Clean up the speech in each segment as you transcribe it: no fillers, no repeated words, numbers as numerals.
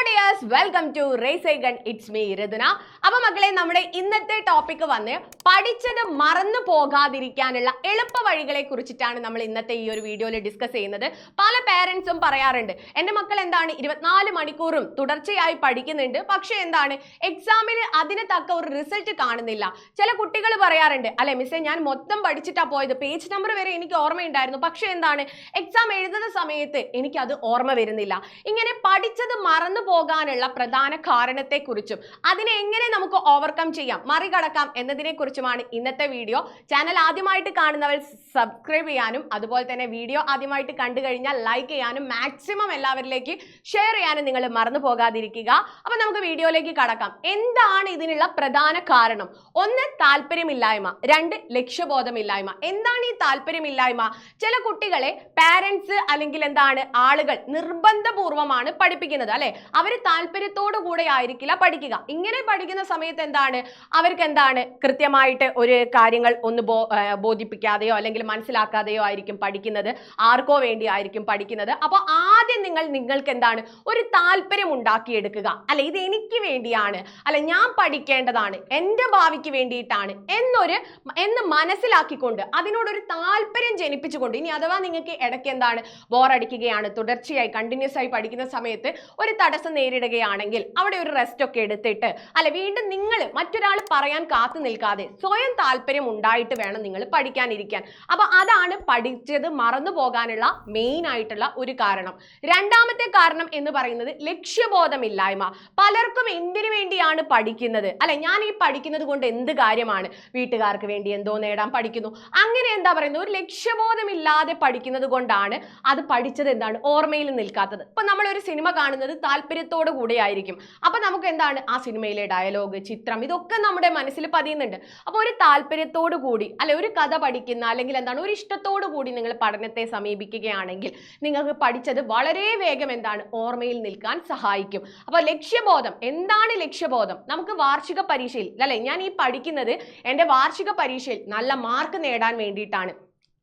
Dears, welcome to race gun. It's me Rithuna. അപ്പൊ മക്കളെ, നമ്മുടെ ഇന്നത്തെ ടോപ്പിക് വന്ന് പഠിച്ചത് മറന്നു പോകാതിരിക്കാനുള്ള എളുപ്പ വഴികളെ കുറിച്ചിട്ടാണ് നമ്മൾ ഇന്നത്തെ ഈ ഒരു വീഡിയോയിൽ ഡിസ്കസ് ചെയ്യുന്നത്. പല പേരൻസും പറയാറുണ്ട്, എൻ്റെ മക്കൾ എന്താണ് 24 മണിക്കൂറും തുടർച്ചയായി പഠിക്കുന്നുണ്ട്, പക്ഷെ എന്താണ് എക്സാമിന് അതിന് തക്ക ഒരു റിസൾട്ട് കാണുന്നില്ല. ചില കുട്ടികൾ പറയാറുണ്ട്, അല്ലെ മിസ്സേ ഞാൻ മൊത്തം പഠിച്ചിട്ടാ പോയത്, പേജ് നമ്പർ വരെ എനിക്ക് ഓർമ്മയുണ്ടായിരുന്നു, പക്ഷെ എന്താണ് എക്സാം എഴുതുന്ന സമയത്ത് എനിക്കത് ഓർമ്മ വരുന്നില്ല. ഇങ്ങനെ പഠിച്ചത് മറന്നു പോകാനുള്ള പ്രധാന കാരണത്തെക്കുറിച്ചും അതിനെ എങ്ങനെ നമുക്ക് ഓവർകം ചെയ്യാം, മറികടക്കാം എന്നതിനെ കുറിച്ചുമാണ് ഇന്നത്തെ വീഡിയോ. ചാനൽ ആദ്യമായിട്ട് കാണുന്നവർ സബ്സ്ക്രൈബ് ചെയ്യാനും അതുപോലെ തന്നെ വീഡിയോ ആദ്യമായിട്ട് കണ്ടു കഴിഞ്ഞാൽ ലൈക്ക് ചെയ്യാനും മാക്സിമം എല്ലാവരിലേക്ക് ഷെയർ ചെയ്യാനും നിങ്ങൾ മറന്നു പോകാതിരിക്കുക. അപ്പൊ നമുക്ക് വീഡിയോയിലേക്ക് കടക്കാം. എന്താണ് ഇതിനുള്ള പ്രധാന കാരണം? ഒന്ന്, താല്പര്യമില്ലായ്മ. രണ്ട്, ലക്ഷ്യബോധമില്ലായ്മ. എന്താണ് ഈ താല്പര്യമില്ലായ്മ? ചില കുട്ടികളെ പാരന്റ്സ് അല്ലെങ്കിൽ എന്താണ് ആളുകൾ നിർബന്ധപൂർവമാണ് പഠിപ്പിക്കുന്നത്, അല്ലെ? അവര് താല്പര്യത്തോടു കൂടെ ആയിരിക്കില്ല പഠിക്കുക. ഇങ്ങനെ പഠിക്കുന്ന സമയത്ത് എന്താണ് അവർക്ക് എന്താണ് കൃത്യമായിട്ട് ഒരു കാര്യങ്ങൾ ഒന്ന് ബോധിപ്പിക്കാതെയോ അല്ലെങ്കിൽ മനസ്സിലാക്കാതെയോ ആയിരിക്കും പഠിക്കുന്നത്, ആർക്കോ വേണ്ടി ആയിരിക്കും പഠിക്കുന്നത്. അപ്പൊ ആദ്യം നിങ്ങൾക്ക് എന്താണ് ഒരു താല്പര്യം ഉണ്ടാക്കിയെടുക്കുക, അല്ലെ? ഇത് എനിക്ക് വേണ്ടിയാണ്, അല്ലെ ഞാൻ പഠിക്കേണ്ടതാണ്, എൻ്റെ ഭാവിക്ക് വേണ്ടിയിട്ടാണ് എന്ന് മനസ്സിലാക്കിക്കൊണ്ട് അതിനോടൊരു താല്പര്യം ജനിപ്പിച്ചുകൊണ്ട്, ഇനി അഥവാ നിങ്ങൾക്ക് ഇടയ്ക്ക് എന്താണ് ബോറടിക്കുകയാണ്, തുടർച്ചയായി കണ്ടിന്യൂസ് ആയി പഠിക്കുന്ന സമയത്ത് ഒരു തടസ്സം നേരിടുകയാണെങ്കിൽ അവിടെ ഒരു റെസ്റ്റ് ഒക്കെ എടുത്തിട്ട്, അല്ലെ വീണ്ടും നിങ്ങൾ മറ്റൊരാൾ പറയാൻ കാത്തു നിൽക്കാതെ സ്വയം താല്പര്യം ഉണ്ടായിട്ട് വേണം നിങ്ങൾ പഠിക്കാനിരിക്കാൻ. അപ്പൊ അതാണ് പഠിച്ചത് മറന്നു പോകാനുള്ള മെയിൻ ആയിട്ടുള്ള ഒരു കാരണം. രണ്ടാമത്തെ കാരണം എന്ന് പറയുന്നത് ലക്ഷ്യബോധമില്ലായ്മ. പലർക്കും എന്തിനു വേണ്ടിയാണ് പഠിക്കുന്നത്, അല്ലെ ഞാൻ ഈ പഠിക്കുന്നത് കൊണ്ട് എന്ത് കാര്യമാണ്, വീട്ടുകാർക്ക് വേണ്ടി എന്തോ നേടാൻ പഠിക്കുന്നു, അങ്ങനെ എന്താ പറയുന്നത് ഒരു ലക്ഷ്യബോധമില്ലാതെ പഠിക്കുന്നത് കൊണ്ടാണ് അത് പഠിച്ചത് എന്താണ് ഓർമ്മയിൽ നിൽക്കാത്തത്. ഇപ്പൊ നമ്മൾ ഒരു സിനിമ കാണുന്നത് താല്പര്യത്തോടു കൂടെ ആയിരിക്കും. അപ്പൊ നമുക്ക് എന്താണ് ആ സിനിമയിലെ ഡയലോഗ്, ചിത്രം, ഇതൊക്കെ നമ്മുടെ മനസ്സിൽ പതിയുന്നുണ്ട്. അപ്പൊ ഒരു താല്പര്യത്തോടു കൂടി, അല്ലെ ഒരു കഥ പഠിക്കുന്ന അല്ലെങ്കിൽ എന്താണ് ഒരു ഇഷ്ടത്തോടു കൂടി നിങ്ങൾ പഠനത്തെ സമീപിക്കുകയാണെങ്കിൽ നിങ്ങൾക്ക് പഠിച്ചത് വളരെ വേഗം എന്താണ് ഓർമ്മയിൽ നിൽക്കാൻ സഹായിക്കും. അപ്പൊ ലക്ഷ്യബോധം എന്താണ്? ലക്ഷ്യബോധം നമുക്ക് വാർഷിക പരീക്ഷയിൽ, അല്ലെ ഞാൻ ഈ പഠിക്കുന്നത് എൻ്റെ വാർഷിക പരീക്ഷയിൽ നല്ല മാർക്ക് നേടാൻ വേണ്ടിയിട്ടാണ്,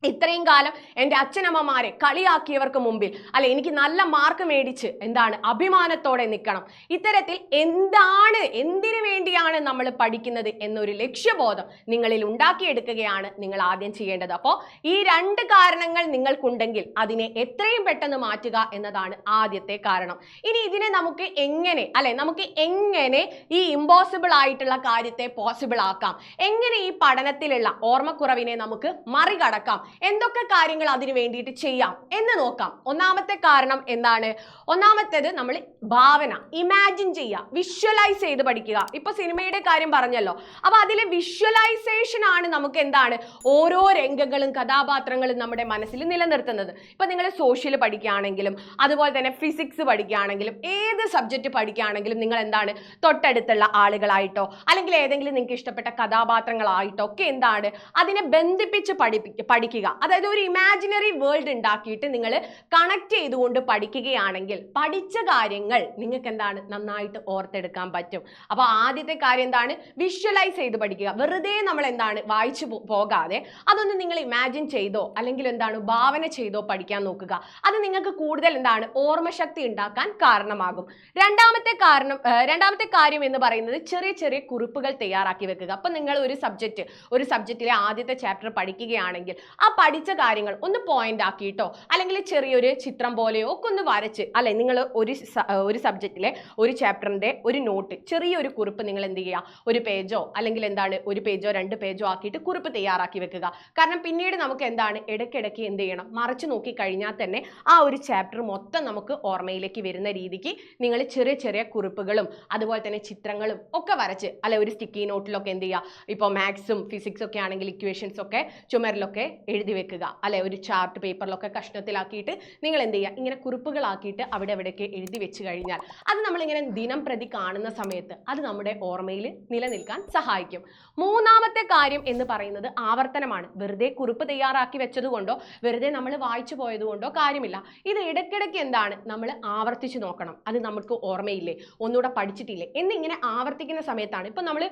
ഇത്രയും കാലം എൻ്റെ അച്ഛനമ്മമാരെ കളിയാക്കിയവർക്ക് മുമ്പിൽ, അല്ലെ എനിക്ക് നല്ല മാർക്ക് മേടിച്ച് എന്താണ് അഭിമാനത്തോടെ നിൽക്കണം. ഇത്തരത്തിൽ എന്തിനു വേണ്ടിയാണ് നമ്മൾ പഠിക്കുന്നത് എന്നൊരു ലക്ഷ്യബോധം നിങ്ങളിൽ ഉണ്ടാക്കിയെടുക്കുകയാണ് നിങ്ങൾ ആദ്യം ചെയ്യേണ്ടത്. അപ്പോൾ ഈ രണ്ട് കാരണങ്ങൾ നിങ്ങൾക്കുണ്ടെങ്കിൽ അതിനെ എത്രയും പെട്ടെന്ന് മാറ്റുക എന്നതാണ് ആദ്യത്തെ കാരണം. ഇനി ഇതിനെ നമുക്ക് എങ്ങനെ ഈ ഇമ്പോസിബിൾ ആയിട്ടുള്ള കാര്യത്തെ പോസിബിൾ ആക്കാം, എങ്ങനെ ഈ പഠനത്തിലുള്ള ഓർമ്മക്കുറവിനെ നമുക്ക് മറികടക്കാം, എന്തൊക്കെ കാര്യങ്ങൾ അതിനു വേണ്ടിയിട്ട് ചെയ്യാം എന്ന് നോക്കാം. ഒന്നാമത്തെ കാരണം എന്താണ്? ഒന്നാമത്തേത് നമ്മൾ ഭാവന, ഇമാജിൻ ചെയ്യുക, വിഷ്വലൈസ് ചെയ്ത് പഠിക്കുക. ഇപ്പൊ സിനിമയുടെ കാര്യം പറഞ്ഞല്ലോ, അപ്പൊ അതിലെ വിഷ്വലൈസേഷൻ ആണ് നമുക്ക് എന്താണ് ഓരോ രംഗങ്ങളും കഥാപാത്രങ്ങളും നമ്മുടെ മനസ്സിൽ നിലനിർത്തുന്നത്. ഇപ്പൊ നിങ്ങൾ സോഷ്യൽ പഠിക്കുകയാണെങ്കിലും അതുപോലെ തന്നെ ഫിസിക്സ് പഠിക്കുകയാണെങ്കിലും ഏത് സബ്ജക്റ്റ് പഠിക്കുകയാണെങ്കിലും നിങ്ങൾ എന്താണ് തൊട്ടടുത്തുള്ള ആളുകളായിട്ടോ അല്ലെങ്കിൽ ഏതെങ്കിലും നിങ്ങൾക്ക് ഇഷ്ടപ്പെട്ട കഥാപാത്രങ്ങളായിട്ടോ ഒക്കെ എന്താണ് അതിനെ ബന്ധിപ്പിച്ച് പഠിക്കുക. അതായത് ഒരു ഇമാജിനറി വേൾഡ് ഉണ്ടാക്കിയിട്ട് നിങ്ങൾ കണക്ട് ചെയ്തുകൊണ്ട് പഠിക്കുകയാണെങ്കിൽ പഠിച്ച കാര്യങ്ങൾ നിങ്ങൾക്ക് എന്താണ് നന്നായിട്ട് ഓർത്തെടുക്കാൻ പറ്റും. അപ്പൊ ആദ്യത്തെ കാര്യം എന്താണ്? വിഷ്വലൈസ് ചെയ്ത് പഠിക്കുക. വെറുതെ നമ്മൾ എന്താണ് വായിച്ചു പോകാതെ അതൊന്ന് നിങ്ങൾ ഇമാജിൻ ചെയ്തോ അല്ലെങ്കിൽ എന്താണ് ഭാവന ചെയ്തോ പഠിക്കാൻ നോക്കുക. അത് നിങ്ങൾക്ക് കൂടുതൽ എന്താണ് ഓർമ്മശക്തി ഉണ്ടാക്കാൻ കാരണമാകും. രണ്ടാമത്തെ കാര്യം എന്ന് പറയുന്നത് ചെറിയ ചെറിയ കുറിപ്പുകൾ തയ്യാറാക്കി വെക്കുക. അപ്പൊ നിങ്ങൾ ഒരു സബ്ജക്റ്റിലെ ആദ്യത്തെ ചാപ്റ്റർ പഠിക്കുകയാണെങ്കിൽ ആ പഠിച്ച കാര്യങ്ങൾ ഒന്ന് പോയിന്റ് ആക്കിയിട്ടോ അല്ലെങ്കിൽ ചെറിയൊരു ചിത്രം പോലെയോ ഒക്കെ ഒന്ന് വരച്ച്, അല്ലെ നിങ്ങൾ ഒരു സബ്ജക്റ്റിലെ ഒരു ചാപ്റ്ററിന്റെ ഒരു നോട്ട്, ചെറിയൊരു കുറിപ്പ് നിങ്ങൾ എന്ത് ചെയ്യുക, ഒരു പേജോ അല്ലെങ്കിൽ എന്താണ് ഒരു പേജോ 2 പേജോ ആക്കിയിട്ട് കുറിപ്പ് തയ്യാറാക്കി വെക്കുക. കാരണം പിന്നീട് നമുക്ക് എന്താണ് ഇടയ്ക്കിടയ്ക്ക് എന്ത് ചെയ്യണം, മറിച്ച് നോക്കി കഴിഞ്ഞാൽ തന്നെ ആ ഒരു ചാപ്റ്റർ മൊത്തം നമുക്ക് ഓർമ്മയിലേക്ക് വരുന്ന രീതിക്ക് നിങ്ങൾ ചെറിയ ചെറിയ കുറിപ്പുകളും അതുപോലെ തന്നെ ചിത്രങ്ങളും ഒക്കെ വരച്ച്, അല്ലെ ഒരു സ്റ്റിക്കി നോട്ടിലൊക്കെ എന്ത് ചെയ്യുക, ഇപ്പോൾ മാത്സും ഫിസിക്സ് ഒക്കെ ആണെങ്കിൽ ഇക്വേഷൻസ് ഒക്കെ ചുമരിലൊക്കെ എഴുതി വെക്കുക, അല്ലെ ഒരു ചാർട്ട് പേപ്പറിലൊക്കെ കഷ്ണത്തിലാക്കിയിട്ട് നിങ്ങൾ എന്ത് ചെയ്യുക, ഇങ്ങനെ കുറിപ്പുകളാക്കിയിട്ട് അവിടെ എവിടെയൊക്കെ എഴുതി വെച്ച് കഴിഞ്ഞാൽ അത് നമ്മളിങ്ങനെ ദിനം പ്രതി കാണുന്ന സമയത്ത് അത് നമ്മുടെ ഓർമ്മയിൽ നിലനിൽക്കാൻ സഹായിക്കും. മൂന്നാമത്തെ കാര്യം എന്ന് പറയുന്നത് ആവർത്തനമാണ്. വെറുതെ കുറിപ്പ് തയ്യാറാക്കി വെച്ചത് കൊണ്ടോ വെറുതെ നമ്മൾ വായിച്ചു പോയത് കൊണ്ടോ കാര്യമില്ല. ഇത് ഇടയ്ക്കിടയ്ക്ക് എന്താണ് നമ്മൾ ആവർത്തിച്ച് നോക്കണം. അത് നമുക്ക് ഓർമ്മയില്ലേ, ഒന്നുകൂടെ പഠിച്ചിട്ടില്ലേ എന്നിങ്ങനെ ആവർത്തിക്കുന്ന സമയത്താണ്. ഇപ്പൊ നമ്മൾ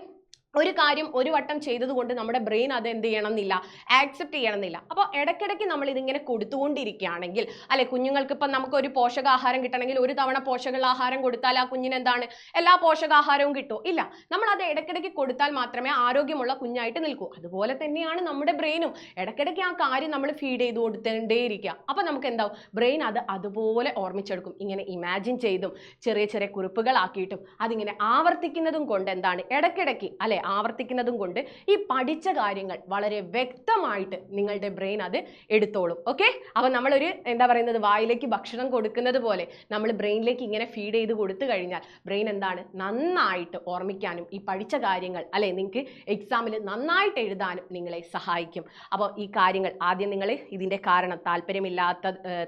ഒരു കാര്യം ഒരു വട്ടം ചെയ്തതുകൊണ്ട് നമ്മുടെ ബ്രെയിൻ അത് എന്ത് ചെയ്യണമെന്നില്ല, ആക്സെപ്റ്റ് ചെയ്യണമെന്നില്ല. അപ്പോൾ ഇടയ്ക്കിടയ്ക്ക് നമ്മൾ ഇതിങ്ങനെ കൊടുത്തുകൊണ്ടിരിക്കുകയാണെങ്കിൽ, അല്ലെ, കുഞ്ഞുങ്ങൾക്ക് ഇപ്പം നമുക്ക് ഒരു പോഷകാഹാരം കിട്ടണമെങ്കിൽ ഒരു തവണ പോഷകാഹാരം കൊടുത്താൽ ആ കുഞ്ഞിന് എന്താണ് എല്ലാ പോഷകാഹാരവും കിട്ടുമോ? ഇല്ല. നമ്മൾ അത് ഇടയ്ക്കിടയ്ക്ക് കൊടുത്താൽ മാത്രമേ ആരോഗ്യമുള്ള കുഞ്ഞായിട്ട് നിൽക്കൂ. അതുപോലെ തന്നെയാണ് നമ്മുടെ ബ്രെയിനും. ഇടയ്ക്കിടയ്ക്ക് ആ കാര്യം നമ്മൾ ഫീഡ് ചെയ്ത് കൊടുത്തേണ്ടേയിരിക്കുക. അപ്പം നമുക്ക് എന്താവും, ബ്രെയിൻ അത് അതുപോലെ ഓർമ്മിച്ചെടുക്കും. ഇങ്ങനെ ഇമാജിൻ ചെയ്തും ചെറിയ ചെറിയ കുറിപ്പുകളാക്കിയിട്ടും അതിങ്ങനെ ആവർത്തിക്കുന്നതും കൊണ്ട് എന്താണ്, ഇടയ്ക്കിടയ്ക്ക് അല്ലെ ആവർത്തിക്കുന്നതും കൊണ്ട് ഈ പഠിച്ച കാര്യങ്ങൾ വളരെ വ്യക്തമായിട്ട് നിങ്ങളുടെ ബ്രെയിൻ അത് എടുത്തോളും. ഓക്കെ, അപ്പോൾ നമ്മളൊരു എന്താ പറയുന്നത്, വായിലേക്ക് ഭക്ഷണം കൊടുക്കുന്നത് പോലെ നമ്മൾ ബ്രെയിനിലേക്ക് ഇങ്ങനെ ഫീഡ് ചെയ്ത് കൊടുത്തു കഴിഞ്ഞാൽ ബ്രെയിൻ എന്താണ് നന്നായിട്ട് ഓർമ്മിക്കാനും ഈ പഠിച്ച കാര്യങ്ങൾ അല്ലെ നിങ്ങൾക്ക് എക്സാമിൽ നന്നായിട്ട് എഴുതാനും നിങ്ങളെ സഹായിക്കും. അപ്പോൾ ഈ കാര്യങ്ങൾ ആദ്യം നിങ്ങൾ ഇതിൻ്റെ കാരണം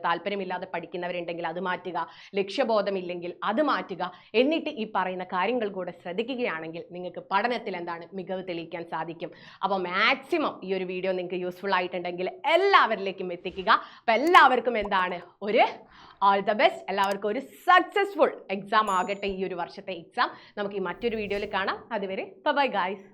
താല്പര്യമില്ലാതെ പഠിക്കുന്നവരുണ്ടെങ്കിൽ അത് മാറ്റുക, ലക്ഷ്യബോധമില്ലെങ്കിൽ അത് മാറ്റുക. എന്നിട്ട് ഈ പറയുന്ന കാര്യങ്ങൾ കൂടെ ശ്രദ്ധിക്കുകയാണെങ്കിൽ നിങ്ങൾക്ക് പഠനത്തിൽ എന്താണ് മികവ് തെളിയിക്കാൻ സാധിക്കും. അപ്പോൾ മാക്സിമം ഈ ഒരു വീഡിയോ നിങ്ങൾക്ക് യൂസ്ഫുൾ ആയിട്ടുണ്ടെങ്കിൽ എല്ലാവരിലേക്കും എത്തിക്കുക. അപ്പോൾ എല്ലാവർക്കും എന്താണ് ഒരു ഓൾ ദ ബെസ്റ്റ്. എല്ലാവർക്കും ഒരു സക്സസ്ഫുൾ എക്സാം ആകട്ടെ ഈ ഒരു വർഷത്തെ എക്സാം. നമുക്ക് ഈ മറ്റൊരു വീഡിയോയിൽ കാണാം. അതുവരെ ബൈ ഗൈസ്.